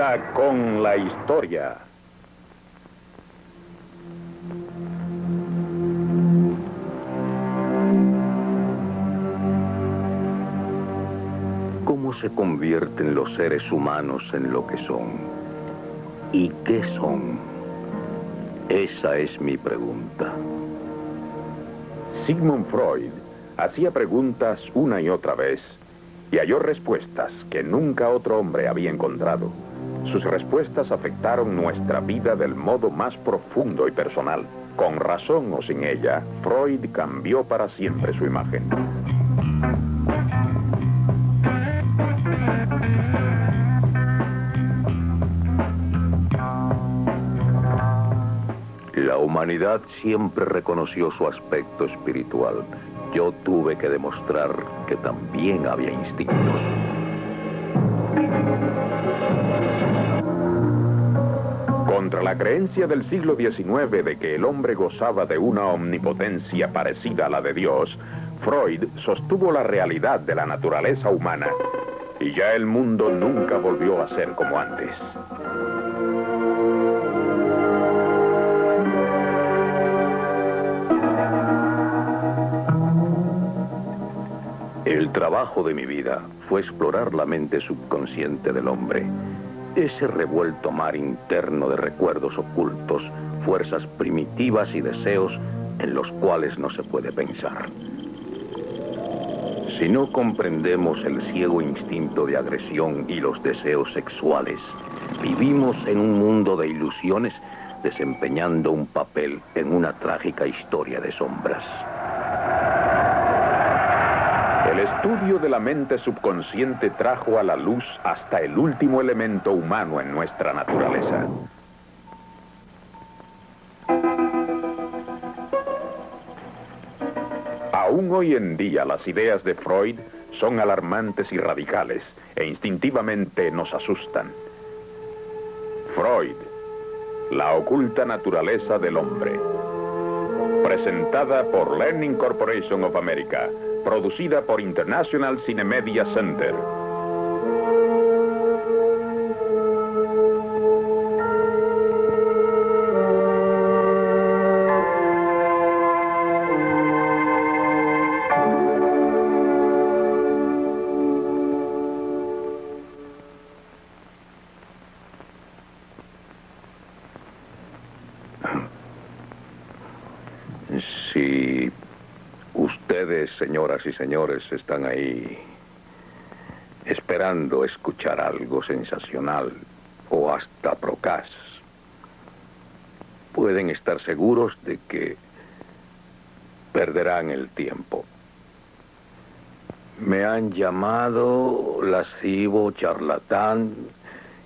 Vida con la historia. ¿Cómo se convierten los seres humanos en lo que son? ¿Y qué son? Esa es mi pregunta. Sigmund Freud hacía preguntas una y otra vez y halló respuestas que nunca otro hombre había encontrado. Sus respuestas afectaron nuestra vida del modo más profundo y personal. Con razón o sin ella, Freud cambió para siempre su imagen. La humanidad siempre reconoció su aspecto espiritual. Yo tuve que demostrar que también había instintos. Contra la creencia del siglo XIX de que el hombre gozaba de una omnipotencia parecida a la de Dios, Freud sostuvo la realidad de la naturaleza humana y ya el mundo nunca volvió a ser como antes. El trabajo de mi vida fue explorar la mente subconsciente del hombre. Ese revuelto mar interno de recuerdos ocultos, fuerzas primitivas y deseos en los cuales no se puede pensar. Si no comprendemos el ciego instinto de agresión y los deseos sexuales, vivimos en un mundo de ilusiones desempeñando un papel en una trágica historia de sombras. El estudio de la mente subconsciente trajo a la luz hasta el último elemento humano en nuestra naturaleza. Aún hoy en día las ideas de Freud son alarmantes y radicales e instintivamente nos asustan. Freud, la oculta naturaleza del hombre. Presentada por Learning Corporation of America. Producida por International Cinemedia Center. Si ustedes, señoras y señores, están ahí esperando escuchar algo sensacional o hasta procaz, pueden estar seguros de que perderán el tiempo. Me han llamado lascivo, charlatán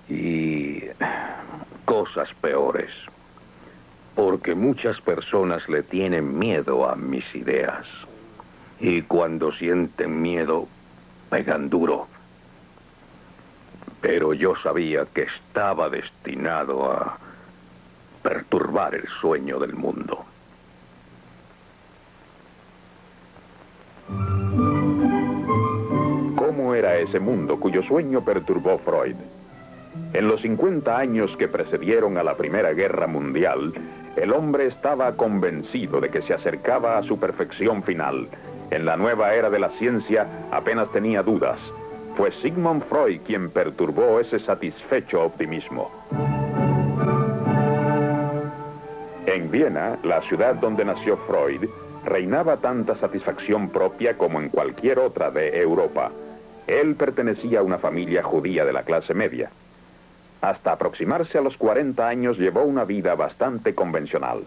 y cosas peores, porque muchas personas le tienen miedo a mis ideas. Y cuando sienten miedo, pegan duro. Pero yo sabía que estaba destinado a perturbar el sueño del mundo. ¿Cómo era ese mundo cuyo sueño perturbó Freud? En los 50 años que precedieron a la Primera Guerra Mundial, el hombre estaba convencido de que se acercaba a su perfección final. En la nueva era de la ciencia apenas tenía dudas. Fue Sigmund Freud quien perturbó ese satisfecho optimismo. En Viena, la ciudad donde nació Freud, reinaba tanta satisfacción propia como en cualquier otra de Europa. Él pertenecía a una familia judía de la clase media. Hasta aproximarse a los 40 años llevó una vida bastante convencional.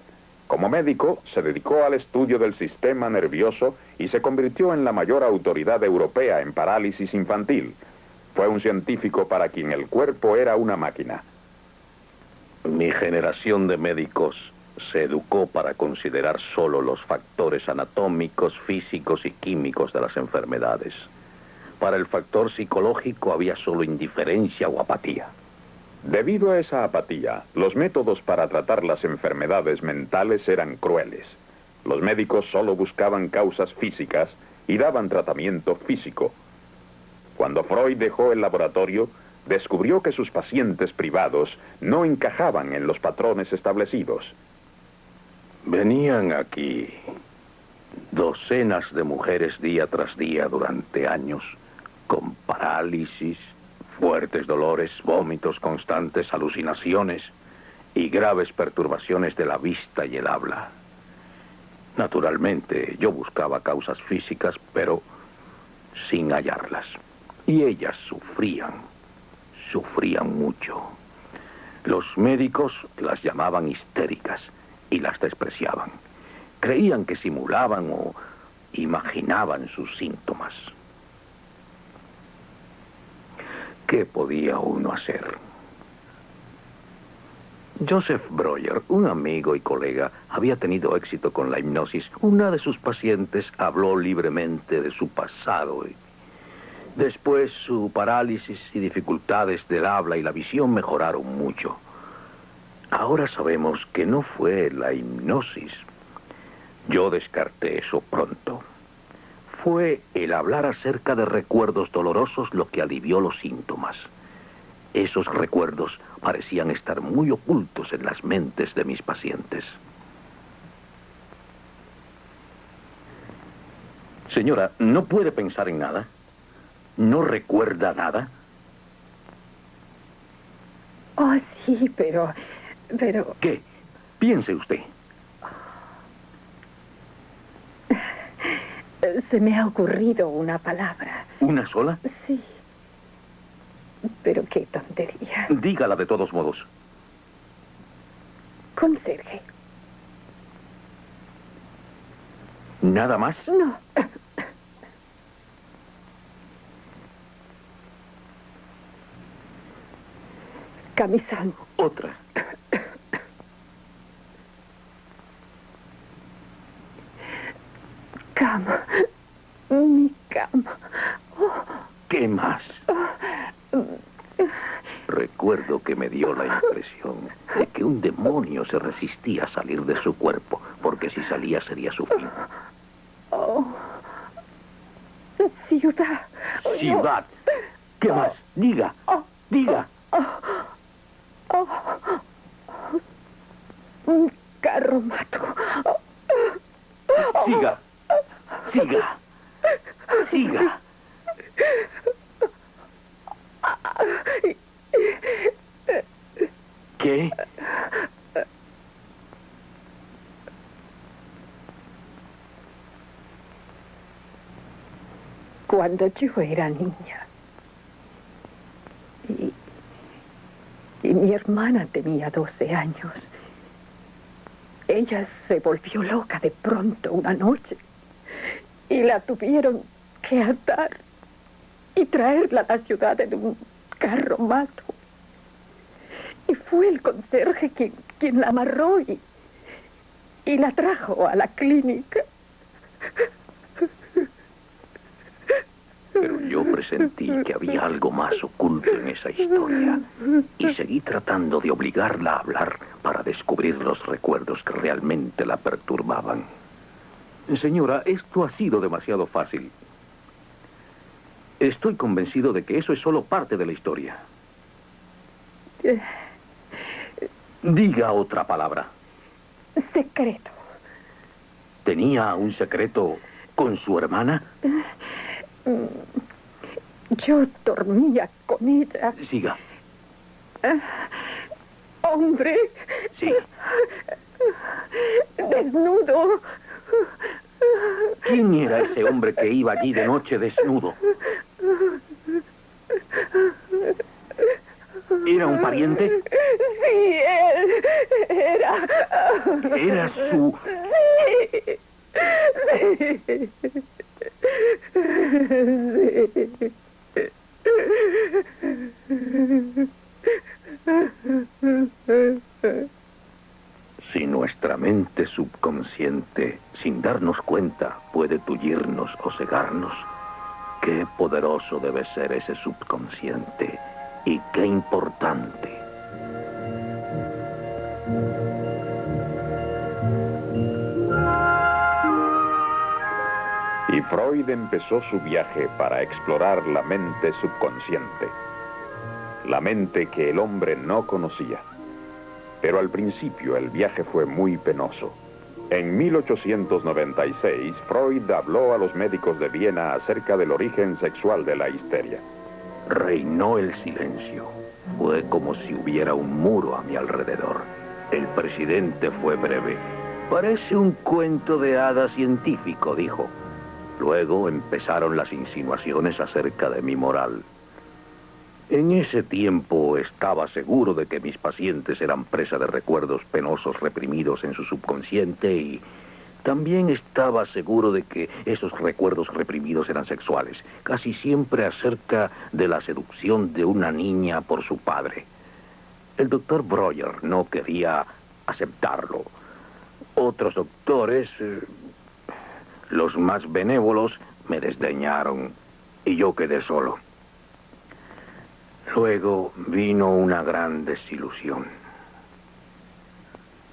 Como médico, se dedicó al estudio del sistema nervioso y se convirtió en la mayor autoridad europea en parálisis infantil. Fue un científico para quien el cuerpo era una máquina. Mi generación de médicos se educó para considerar solo los factores anatómicos, físicos y químicos de las enfermedades. Para el factor psicológico había solo indiferencia o apatía. Debido a esa apatía, los métodos para tratar las enfermedades mentales eran crueles. Los médicos solo buscaban causas físicas y daban tratamiento físico. Cuando Freud dejó el laboratorio, descubrió que sus pacientes privados no encajaban en los patrones establecidos. Venían aquí docenas de mujeres día tras día durante años, con parálisis, fuertes dolores, vómitos constantes, alucinaciones y graves perturbaciones de la vista y el habla. Naturalmente, yo buscaba causas físicas, pero sin hallarlas. Y ellas sufrían mucho. Los médicos las llamaban histéricas y las despreciaban. Creían que simulaban o imaginaban sus síntomas. ¿Qué podía uno hacer? Joseph Breuer, un amigo y colega, había tenido éxito con la hipnosis. Una de sus pacientes habló libremente de su pasado. Después, su parálisis y dificultades del habla y la visión mejoraron mucho. Ahora sabemos que no fue la hipnosis. Yo descarté eso pronto. Fue el hablar acerca de recuerdos dolorosos lo que alivió los síntomas. Esos recuerdos parecían estar muy ocultos en las mentes de mis pacientes. Señora, ¿no puede pensar en nada? ¿No recuerda nada? Oh, sí, pero... ¿Qué? Piense usted. Se me ha ocurrido una palabra. ¿Una sola? Sí. Pero qué tontería. Dígala de todos modos. Conserje. ¿Nada más? No. Camisón. Otra. Cama. Mi cama. Oh. ¿Qué más? Recuerdo que me dio la impresión de que un demonio se resistía a salir de su cuerpo, porque si salía sería su fin. Oh. Ciudad. Ciudad. ¿Qué más? Diga. Diga. Un carromato. Siga. Siga. Siga. ¿Qué? Cuando yo era niña y mi hermana tenía 12 años, ella se volvió loca de pronto una noche y la tuvieron que atar y traerla a la ciudad en un carromato. Y fue el conserje quien la amarró y la trajo a la clínica. Pero yo presentí que había algo más oculto en esa historia y seguí tratando de obligarla a hablar para descubrir los recuerdos que realmente la perturbaban. Señora, esto ha sido demasiado fácil. Estoy convencido de que eso es solo parte de la historia. Diga otra palabra. Secreto. ¿Tenía un secreto con su hermana? Yo dormía con ella. Siga. Hombre. Sí. Desnudo. ¿Quién era ese hombre que iba allí de noche desnudo? ¿Era un pariente? Sí, él era. ¿Era su...? Si nuestra mente subconsciente, sin darnos cuenta, puede tullirnos o cegarnos, qué poderoso debe ser ese subconsciente y qué importante. Y Freud empezó su viaje para explorar la mente subconsciente. la mente que el hombre no conocía. Pero al principio el viaje fue muy penoso. En 1896, Freud habló a los médicos de Viena acerca del origen sexual de la histeria. Reinó el silencio. Fue como si hubiera un muro a mi alrededor. El presidente fue breve. Parece un cuento de hadas científico, dijo. Luego empezaron las insinuaciones acerca de mi moral. En ese tiempo estaba seguro de que mis pacientes eran presa de recuerdos penosos reprimidos en su subconsciente y también estaba seguro de que esos recuerdos reprimidos eran sexuales, casi siempre acerca de la seducción de una niña por su padre. El doctor Breuer no quería aceptarlo. Otros doctores, los más benévolos, me desdeñaron y yo quedé solo. Luego vino una gran desilusión.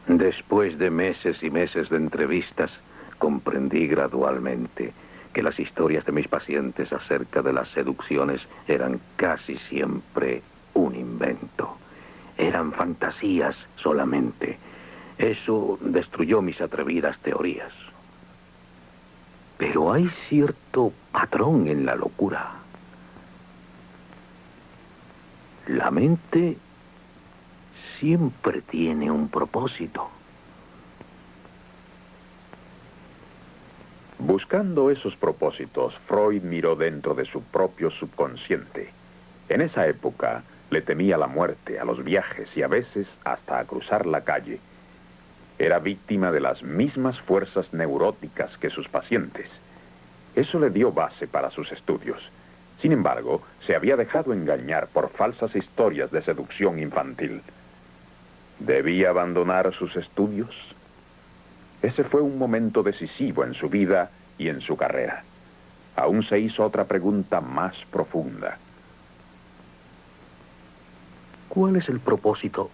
Después de meses y meses de entrevistas, comprendí gradualmente que las historias de mis pacientes acerca de las seducciones eran casi siempre un invento. Eran fantasías solamente. Eso destruyó mis atrevidas teorías. Pero hay cierto patrón en la locura. La mente siempre tiene un propósito. Buscando esos propósitos, Freud miró dentro de su propio subconsciente. En esa época le temía la muerte, a los viajes y a veces hasta a cruzar la calle. Era víctima de las mismas fuerzas neuróticas que sus pacientes. Eso le dio base para sus estudios. Sin embargo, se había dejado engañar por falsas historias de seducción infantil. ¿Debía abandonar sus estudios? Ese fue un momento decisivo en su vida y en su carrera. Aún se hizo otra pregunta más profunda. ¿Cuál es el propósito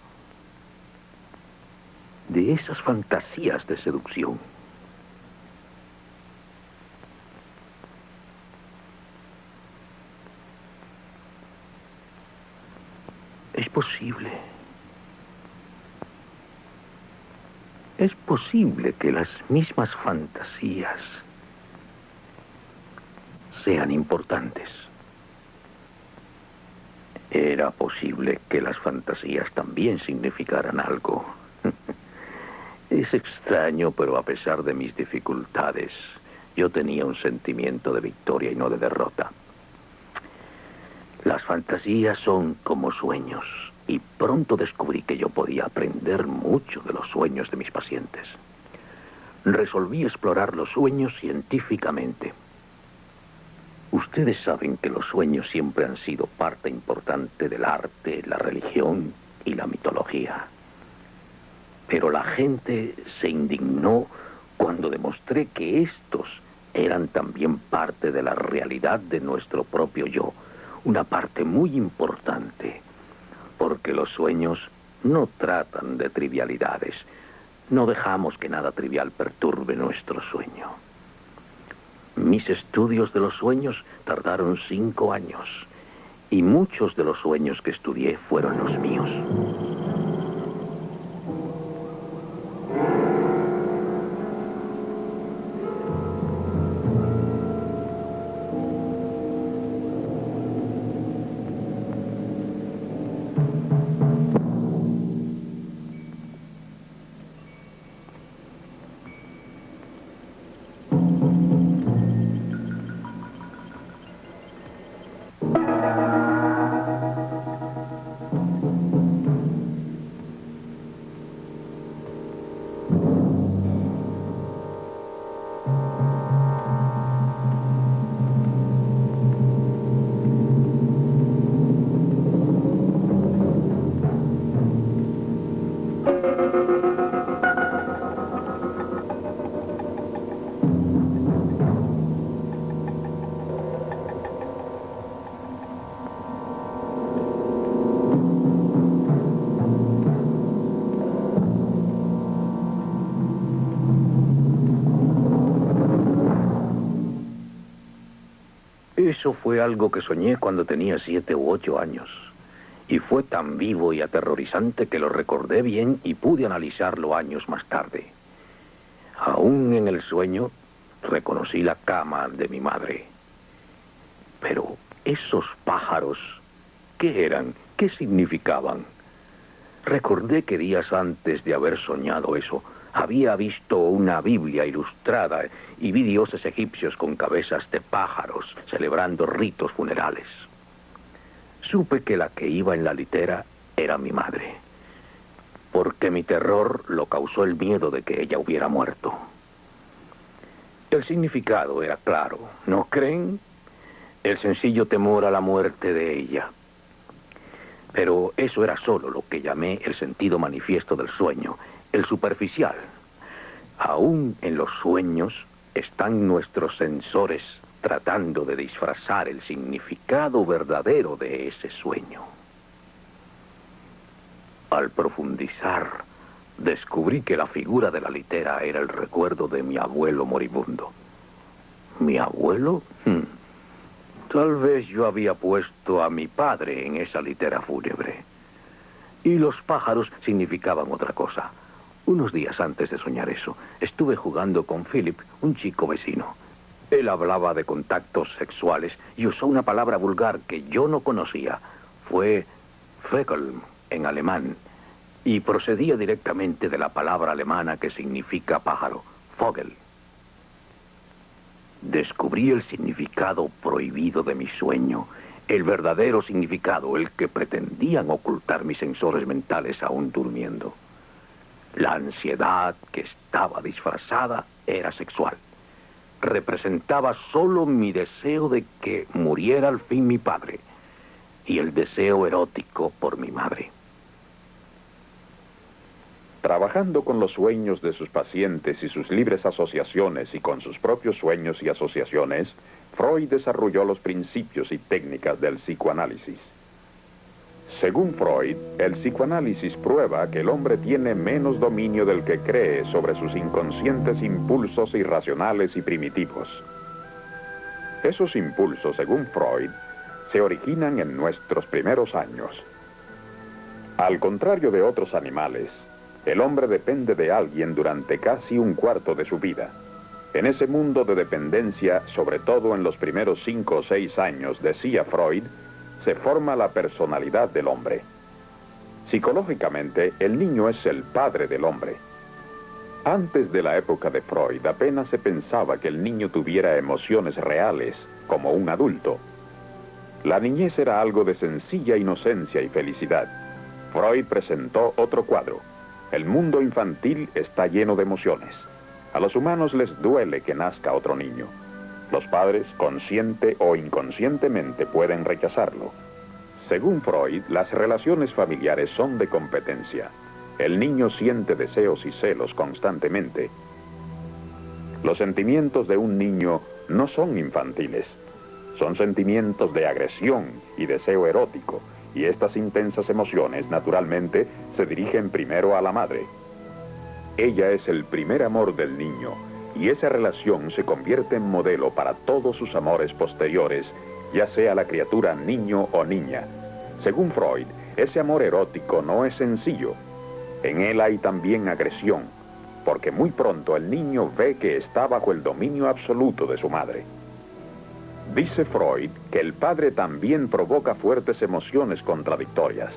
de esas fantasías de seducción? Es posible que las mismas fantasías sean importantes. Era posible que las fantasías también significaran algo. Es extraño, pero a pesar de mis dificultades, yo tenía un sentimiento de victoria y no de derrota. Las fantasías son como sueños, y pronto descubrí que yo podía aprender mucho de los sueños de mis pacientes. Resolví explorar los sueños científicamente. Ustedes saben que los sueños siempre han sido parte importante del arte, la religión y la mitología. Pero la gente se indignó cuando demostré que estos eran también parte de la realidad de nuestro propio yo, una parte muy importante, porque los sueños no tratan de trivialidades. No dejamos que nada trivial perturbe nuestro sueño. Mis estudios de los sueños tardaron 5 años, y muchos de los sueños que estudié fueron los míos. Eso fue algo que soñé cuando tenía 7 u 8 años. Y fue tan vivo y aterrorizante que lo recordé bien y pude analizarlo años más tarde. Aún en el sueño, reconocí la cama de mi madre. Pero esos pájaros, ¿qué eran? ¿Qué significaban? Recordé que días antes de haber soñado eso, había visto una Biblia ilustrada y vi dioses egipcios con cabezas de pájaros celebrando ritos funerales. Supe que la que iba en la litera era mi madre, porque mi terror lo causó el miedo de que ella hubiera muerto. El significado era claro, ¿no creen? El sencillo temor a la muerte de ella. Pero eso era solo lo que llamé el sentido manifiesto del sueño, el superficial. Aún en los sueños están nuestros sensores tratando de disfrazar el significado verdadero de ese sueño. Al profundizar, descubrí que la figura de la litera era el recuerdo de mi abuelo moribundo. ¿Mi abuelo? Tal vez yo había puesto a mi padre en esa litera fúnebre. Y los pájaros significaban otra cosa. Unos días antes de soñar eso, estuve jugando con Philip, un chico vecino. Él hablaba de contactos sexuales y usó una palabra vulgar que yo no conocía. Fue Vögel en alemán. Y procedía directamente de la palabra alemana que significa pájaro, Vogel. Descubrí el significado prohibido de mi sueño, el verdadero significado, el que pretendían ocultar mis sensores mentales aún durmiendo. La ansiedad que estaba disfrazada era sexual. Representaba solo mi deseo de que muriera al fin mi padre y el deseo erótico por mi madre. Trabajando con los sueños de sus pacientes y sus libres asociaciones y con sus propios sueños y asociaciones, Freud desarrolló los principios y técnicas del psicoanálisis. Según Freud, el psicoanálisis prueba que el hombre tiene menos dominio del que cree sobre sus inconscientes impulsos irracionales y primitivos. Esos impulsos, según Freud, se originan en nuestros primeros años. Al contrario de otros animales, el hombre depende de alguien durante casi un cuarto de su vida. En ese mundo de dependencia, sobre todo en los primeros 5 o 6 años, decía Freud, se forma la personalidad del hombre. Psicológicamente, el niño es el padre del hombre. Antes de la época de Freud, apenas se pensaba que el niño tuviera emociones reales, como un adulto. La niñez era algo de sencilla inocencia y felicidad. Freud presentó otro cuadro. El mundo infantil está lleno de emociones. A los humanos les duele que nazca otro niño. Los padres, consciente o inconscientemente, pueden rechazarlo. Según Freud, las relaciones familiares son de competencia. El niño siente deseos y celos constantemente. Los sentimientos de un niño no son infantiles. Son sentimientos de agresión y deseo erótico, y estas intensas emociones, naturalmente, se dirigen primero a la madre. Ella es el primer amor del niño, y esa relación se convierte en modelo para todos sus amores posteriores, ya sea la criatura niño o niña. Según Freud, ese amor erótico no es sencillo. En él hay también agresión, porque muy pronto el niño ve que está bajo el dominio absoluto de su madre. Dice Freud que el padre también provoca fuertes emociones contradictorias.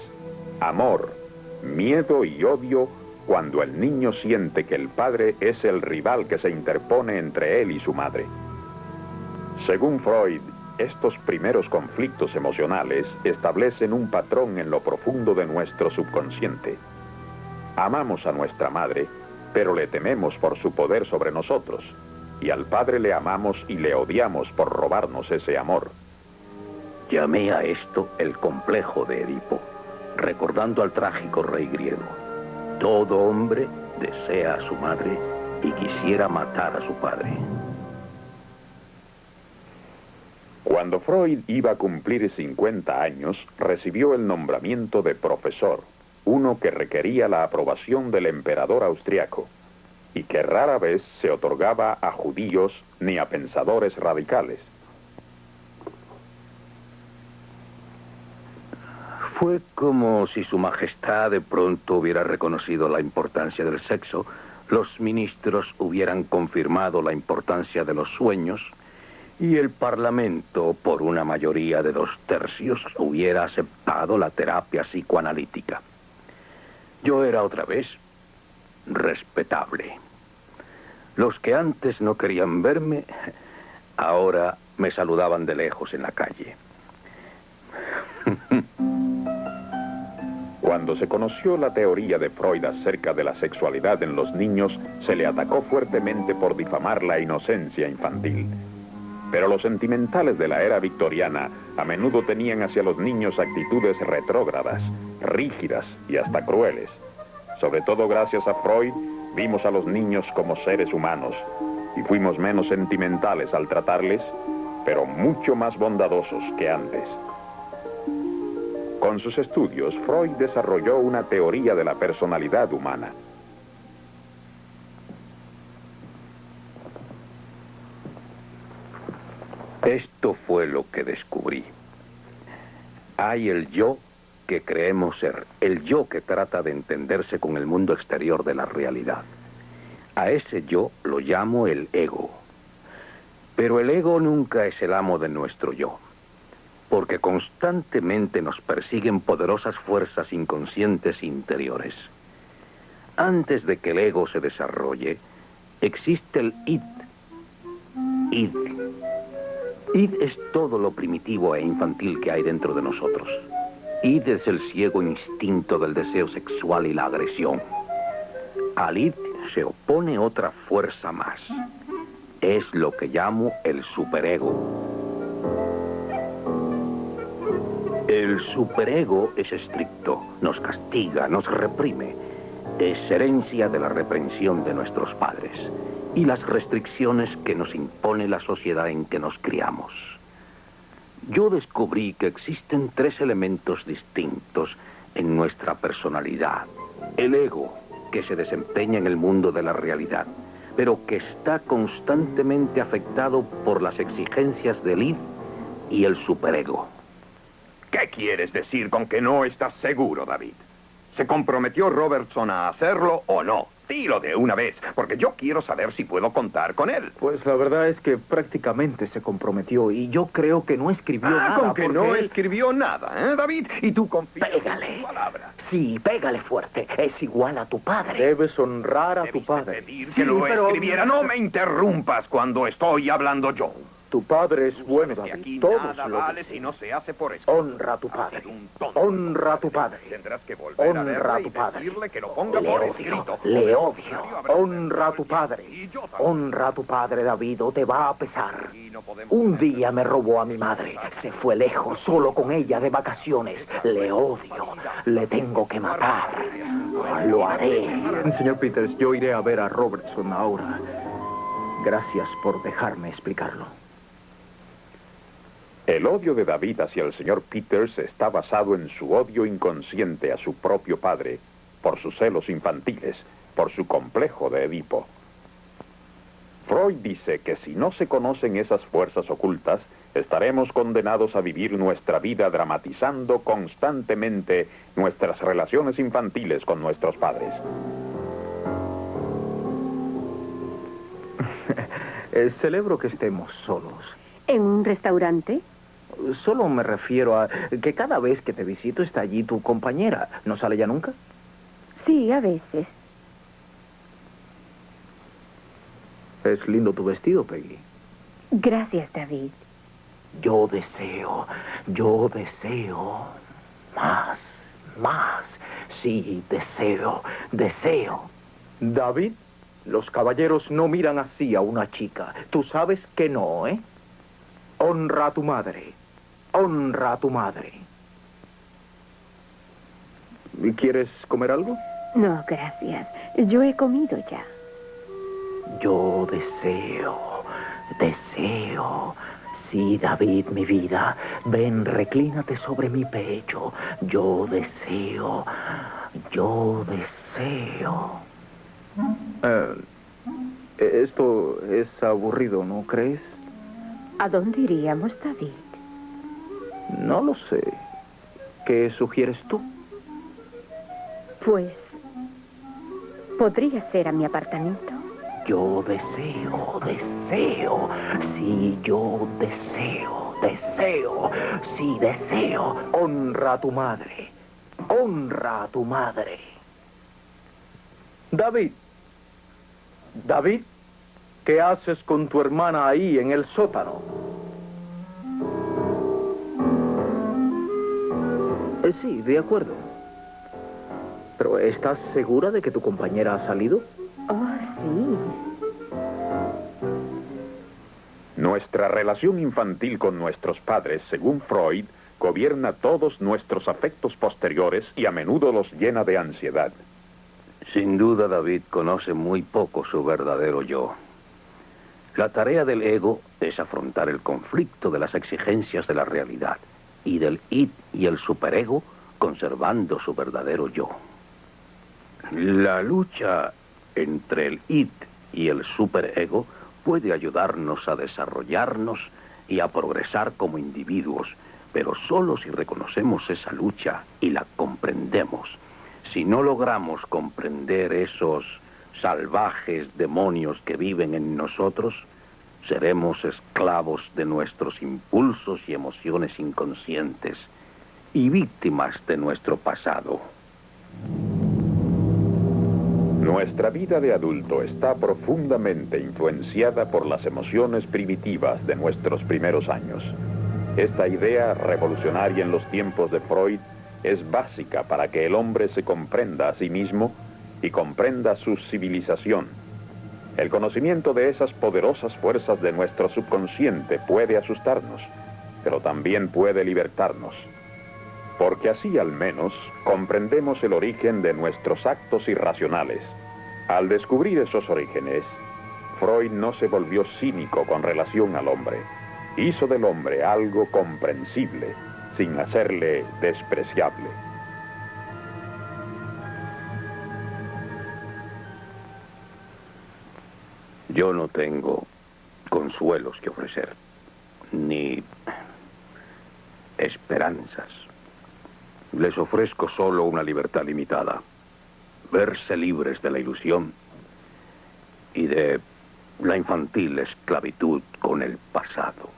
Amor, miedo y odio cuando el niño siente que el padre es el rival que se interpone entre él y su madre. Según Freud, estos primeros conflictos emocionales establecen un patrón en lo profundo de nuestro subconsciente. Amamos a nuestra madre, pero le tememos por su poder sobre nosotros, y al padre le amamos y le odiamos por robarnos ese amor. Llamé a esto el complejo de Edipo, recordando al trágico rey griego. Todo hombre desea a su madre y quisiera matar a su padre. Cuando Freud iba a cumplir 50 años, recibió el nombramiento de profesor, uno que requería la aprobación del emperador austriaco, y que rara vez se otorgaba a judíos ni a pensadores radicales. Fue como si Su Majestad de pronto hubiera reconocido la importancia del sexo, los ministros hubieran confirmado la importancia de los sueños y el Parlamento, por una mayoría de 2/3, hubiera aceptado la terapia psicoanalítica. Yo era otra vez respetable. Los que antes no querían verme, ahora me saludaban de lejos en la calle. Cuando se conoció la teoría de Freud acerca de la sexualidad en los niños, se le atacó fuertemente por difamar la inocencia infantil. Pero los sentimentales de la era victoriana a menudo tenían hacia los niños actitudes retrógradas, rígidas y hasta crueles. Sobre todo gracias a Freud, vimos a los niños como seres humanos y fuimos menos sentimentales al tratarles, pero mucho más bondadosos que antes. Con sus estudios, Freud desarrolló una teoría de la personalidad humana. Esto fue lo que descubrí. Hay el yo que creemos ser, el yo que trata de entenderse con el mundo exterior de la realidad. A ese yo lo llamo el ego. Pero el ego nunca es el amo de nuestro yo, porque constantemente nos persiguen poderosas fuerzas inconscientes interiores. Antes de que el ego se desarrolle, existe el id. Id. Id es todo lo primitivo e infantil que hay dentro de nosotros. Id es el ciego instinto del deseo sexual y la agresión. Al id se opone otra fuerza más. Es lo que llamo el superego. El superego es estricto, nos castiga, nos reprime. Es herencia de la reprensión de nuestros padres y las restricciones que nos impone la sociedad en que nos criamos. Yo descubrí que existen 3 elementos distintos en nuestra personalidad. El ego, que se desempeña en el mundo de la realidad, pero que está constantemente afectado por las exigencias del id y el superego. ¿Qué quieres decir con que no estás seguro, David? ¿Se comprometió Robertson a hacerlo o no? Dilo de una vez, porque yo quiero saber si puedo contar con él. Pues la verdad es que prácticamente se comprometió y yo creo que no escribió nada. Con que no él... escribió nada, ¿eh, David? Y tú confías Pégale. en su palabra. Sí, pégale fuerte. Es igual a tu padre. Debes honrar a tu Debiste padre. pedir que lo escribiera. No me interrumpas cuando estoy hablando yo. Tu padre es bueno, Que David. aquí Todos nada lo vale dicen. si no se hace por eso. Honra a tu padre. Honra a tu padre. Tendrás que volver a Honra verle a y tu padre. decirle que lo ponga Le por odio, escrito. le odio. Honra a tu padre. Y yo también. Honra a tu padre, David, o te va a pesar. Y no podemos Un día me robó a mi madre. Se fue lejos, solo con ella de vacaciones. Le odio. Le tengo que matar. Lo haré. Señor Peters, yo iré a ver a Robertson ahora. Gracias por dejarme explicarlo. El odio de David hacia el señor Peters está basado en su odio inconsciente a su propio padre, por sus celos infantiles, por su complejo de Edipo. Freud dice que si no se conocen esas fuerzas ocultas, estaremos condenados a vivir nuestra vida dramatizando constantemente nuestras relaciones infantiles con nuestros padres. Celebro que estemos solos. ¿En un restaurante? Solo me refiero a que cada vez que te visito está allí tu compañera. ¿No sale ya nunca? Sí, a veces. Es lindo tu vestido, Peggy. Gracias, David. Yo deseo más, más. Sí, deseo. David, los caballeros no miran así a una chica. Tú sabes que no, ¿eh? Honra a tu madre. Honra a tu madre. ¿Quieres comer algo? No, gracias. Yo he comido ya. Yo deseo. Sí, David, mi vida. Ven, reclínate sobre mi pecho. Yo deseo. Esto es aburrido, ¿no crees? ¿A dónde iríamos, David? No lo sé. ¿Qué sugieres tú? Pues, ¿podría ser a mi apartamento? Yo deseo, sí, yo deseo, sí, deseo. Honra a tu madre, honra a tu madre. David, ¿qué haces con tu hermana ahí en el sótano? Sí, de acuerdo. Pero ¿estás segura de que tu compañera ha salido? Oh, sí. Nuestra relación infantil con nuestros padres, según Freud, gobierna todos nuestros afectos posteriores y a menudo los llena de ansiedad. Sin duda, David conoce muy poco su verdadero yo. La tarea del ego es afrontar el conflicto de las exigencias de la realidad y del id y el superego conservando su verdadero yo. La lucha entre el id y el superego puede ayudarnos a desarrollarnos y a progresar como individuos, pero solo si reconocemos esa lucha y la comprendemos. Si no logramos comprender esos salvajes demonios que viven en nosotros, seremos esclavos de nuestros impulsos y emociones inconscientes y víctimas de nuestro pasado. Nuestra vida de adulto está profundamente influenciada por las emociones primitivas de nuestros primeros años. Esta idea revolucionaria en los tiempos de Freud es básica para que el hombre se comprenda a sí mismo y comprenda su civilización. El conocimiento de esas poderosas fuerzas de nuestro subconsciente puede asustarnos, pero también puede libertarnos. Porque así al menos comprendemos el origen de nuestros actos irracionales. Al descubrir esos orígenes, Freud no se volvió cínico con relación al hombre. Hizo del hombre algo comprensible, sin hacerle despreciable. Yo no tengo consuelos que ofrecer, ni esperanzas. Les ofrezco solo una libertad limitada, verse libres de la ilusión y de la infantil esclavitud con el pasado.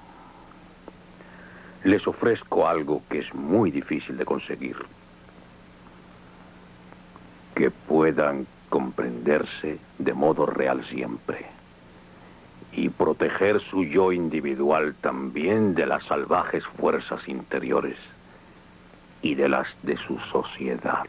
Les ofrezco algo que es muy difícil de conseguir, que puedan comprenderse de modo real siempre y proteger su yo individual también de las salvajes fuerzas interiores y de las de su sociedad.